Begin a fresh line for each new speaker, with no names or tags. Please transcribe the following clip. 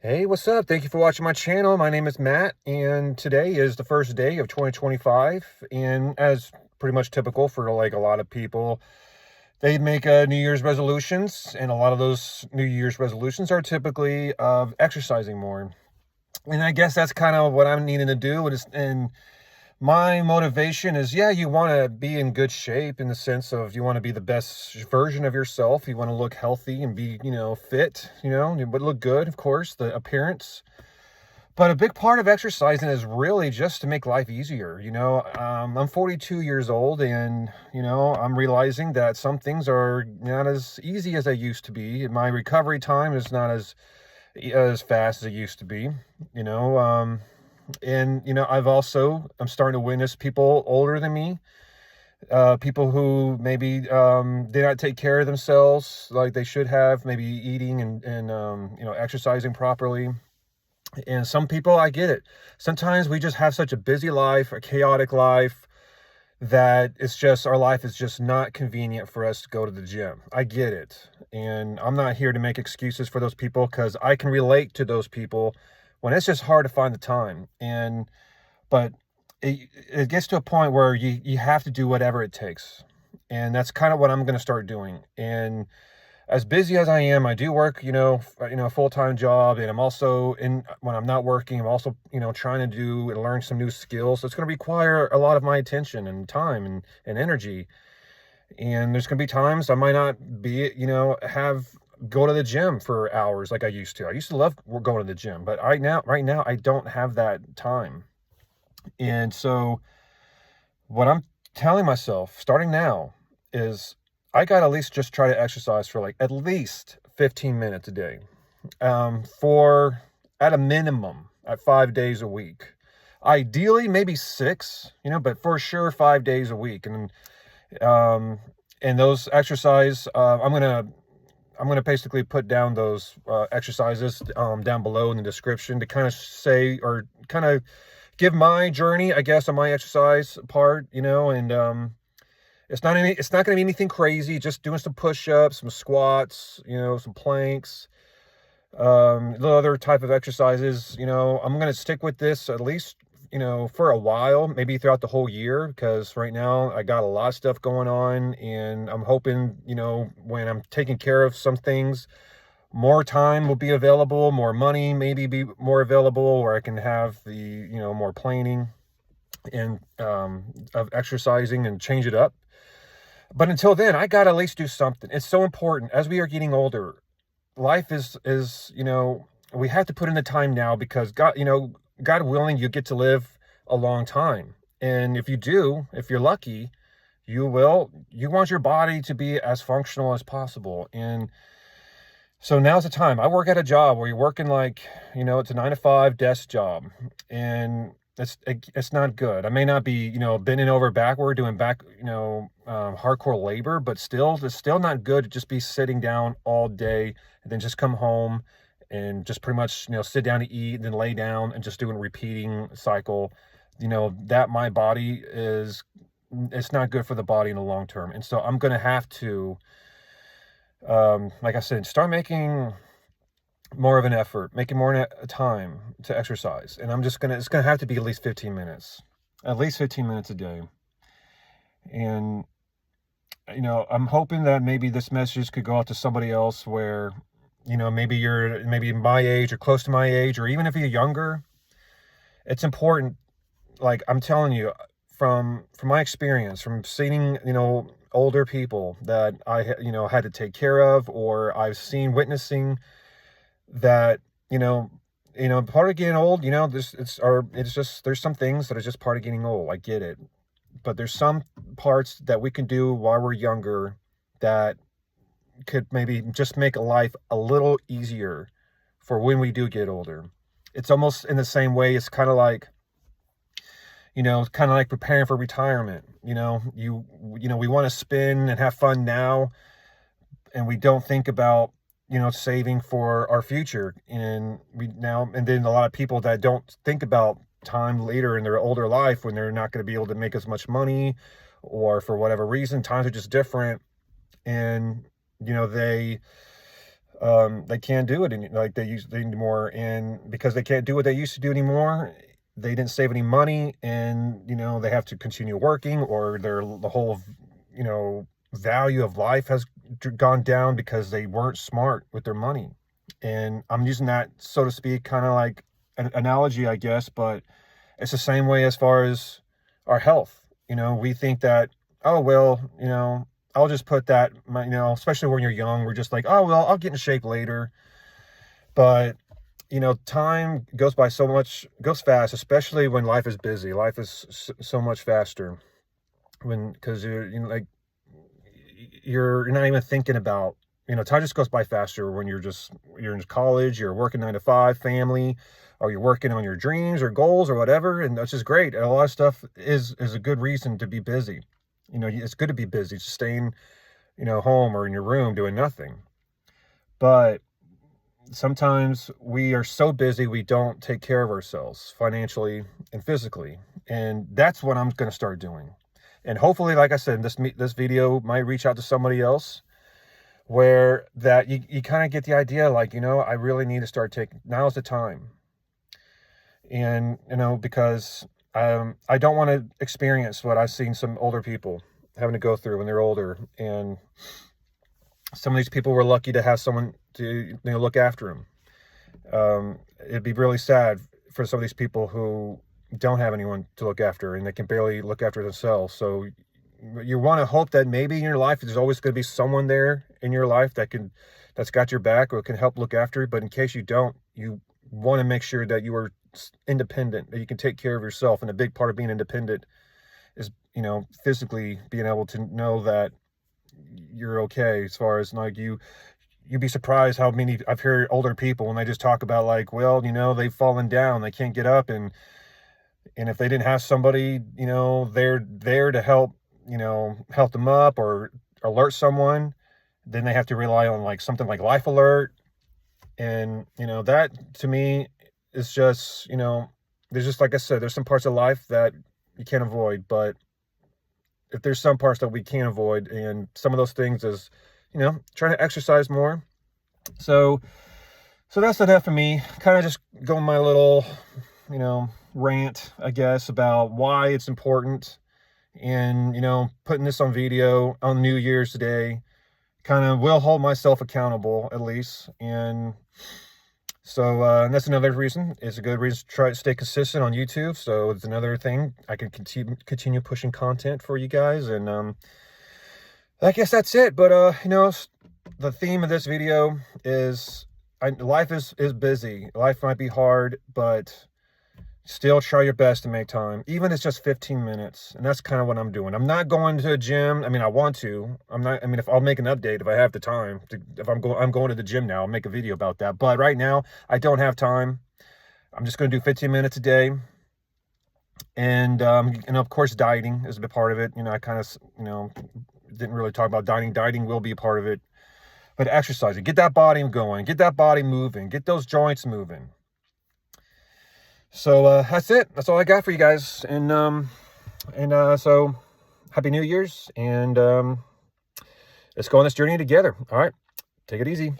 Hey, what's up? Thank you for watching my channel. My name is Matt, and today is the first day of 2025. And as pretty much typical for like a lot of people, they make New Year's resolutions, and a lot of those New Year's resolutions are typically of exercising more. And I guess that's kind of what I'm needing to do. And my motivation is, yeah, you want to be in good shape in the sense of you want to be the best version of yourself. You want to look healthy and be, fit, but look good, of course, the appearance. But a big part of exercising is really just to make life easier. I'm 42 years old, and, I'm realizing that some things are not as easy as they used to be. My recovery time is not as fast as it used to be, you know. And, I'm starting to witness people older than me, people who maybe did not take care of themselves like they should have, maybe eating and exercising properly. And some people, I get it. Sometimes we just have such a busy life, a chaotic life, that it's just our life is just not convenient for us to go to the gym. I get it. And I'm not here to make excuses for those people because I can relate to those people when it's just hard to find the time. But it gets to a point where you have to do whatever it takes. And that's kind of what I'm going to start doing. And as busy as I am, I do work, a full-time job, and I'm also when I'm not working, I'm also, trying to do and learn some new skills. So it's going to require a lot of my attention and time and energy. And there's going to be times I might not be, go to the gym for hours like I used to. I used to love going to the gym, but right now, I don't have that time. And so what I'm telling myself starting now is I got to at least just try to exercise for like at least 15 minutes a day, for at a minimum at 5 days a week. Ideally, maybe six, but for sure 5 days a week. Um, and those exercise, I'm gonna basically put down those exercises down below in the description to kind of say or kind of give my journey, I guess, on my exercise part, and it's not going to be anything crazy. Just doing some push-ups, some squats, some planks, little other type of exercises. I'm going to stick with this at least, for a while, maybe throughout the whole year, because right now I got a lot of stuff going on, and I'm hoping, when I'm taking care of some things, more time will be available, more money maybe be more available, where I can have the, more planning and of exercising and change it up. But until then, I got to at least do something. It's so important as we are getting older. Life is, we have to put in the time now because God willing, you get to live a long time. And if you do, if you're lucky, you want your body to be as functional as possible. And so now's the time. I work at a job where you're working like, it's a 9 to 5 desk job, and it's not good. I may not be, bending over backward doing hardcore labor, but still, it's still not good to just be sitting down all day and then just come home and just pretty much, sit down to eat and then lay down and just doing a repeating cycle. That my body is, it's not good for the body in the long term. And so I'm going to have to, like I said, start making more of an effort, making more time to exercise. And it's gonna have to be at least 15 minutes, at least 15 minutes a day. And, I'm hoping that maybe this message could go out to somebody else where, maybe you're maybe my age or close to my age, or even if you're younger. It's important. Like I'm telling you, from my experience, from seeing, older people that had to take care of, or I've seen witnessing that, part of getting old, it's just, there's some things that are just part of getting old. I get it. But there's some parts that we can do while we're younger that could maybe just make life a little easier for when we do get older. It's almost in the same way. It's kind of like preparing for retirement. We want to spin and have fun now, and we don't think about, saving for our future. And then a lot of people that don't think about time later in their older life, when they're not going to be able to make as much money, or for whatever reason, times are just different. And, they They can't do it like they used to anymore. And because they can't do what they used to do anymore, they didn't save any money, and, they have to continue working, or the whole, value of life has gone down because they weren't smart with their money. And I'm using that, so to speak, kind of like an analogy, I guess, but it's the same way as far as our health. We think that, oh, well, I'll just put that, especially when you're young, we're just like, oh, well, I'll get in shape later. But, time goes by goes fast, especially when life is busy. Life is so much faster because like, you're not even thinking about, time just goes by faster when you're in college, you're working 9 to 5, family, or you're working on your dreams or goals or whatever. And that's just great. And a lot of stuff is a good reason to be busy. It's good to be busy, staying, home or in your room doing nothing. But sometimes we are so busy, we don't take care of ourselves financially and physically. And that's what I'm going to start doing. And hopefully, like I said, this video might reach out to somebody else, where that you kind of get the idea, like, I really need to start now's the time. And, because I don't want to experience what I've seen some older people having to go through when they're older. And some of these people were lucky to have someone to, look after them. It'd be really sad for some of these people who don't have anyone to look after, and they can barely look after themselves. So you want to hope that maybe in your life, there's always going to be someone there in your life that's got your back or can help look after you. But in case you don't, you want to make sure that you are independent, that you can take care of yourself. And a big part of being independent is, physically being able to know that you're okay. As far as like you'd be surprised how many I've heard older people when they just talk about, like, well, they've fallen down, they can't get up, and if they didn't have somebody, they're there to help, help them up or alert someone, then they have to rely on like something like Life Alert. And, that to me is just, there's just, like I said, there's some parts of life that you can't avoid, but if there's some parts that we can't avoid, and some of those things is, trying to exercise more. So that's enough for me. Kind of just going my little, rant, I guess, about why it's important. And, putting this on video on New Year's Day kind of will hold myself accountable, at least. And so that's another reason. It's a good reason to try to stay consistent on YouTube. So it's another thing I can continue pushing content for you guys. And I guess that's it. But the theme of this video is life is busy. Life might be hard, but still try your best to make time, even if it's just 15 minutes. And that's kind of what I'm doing. I'm not going to a gym. I want to. If I'll make an update if I have the time. I'm going to the gym now. I'll make a video about that. But right now, I don't have time. I'm just going to do 15 minutes a day. And of course, dieting is a big part of it. I kind of, didn't really talk about dieting. Dieting will be a part of it. But exercising, get that body going, get that body moving, get those joints moving. So that's it. That's all I got for you guys. And so Happy New Year's, and let's go on this journey together. All right, take it easy.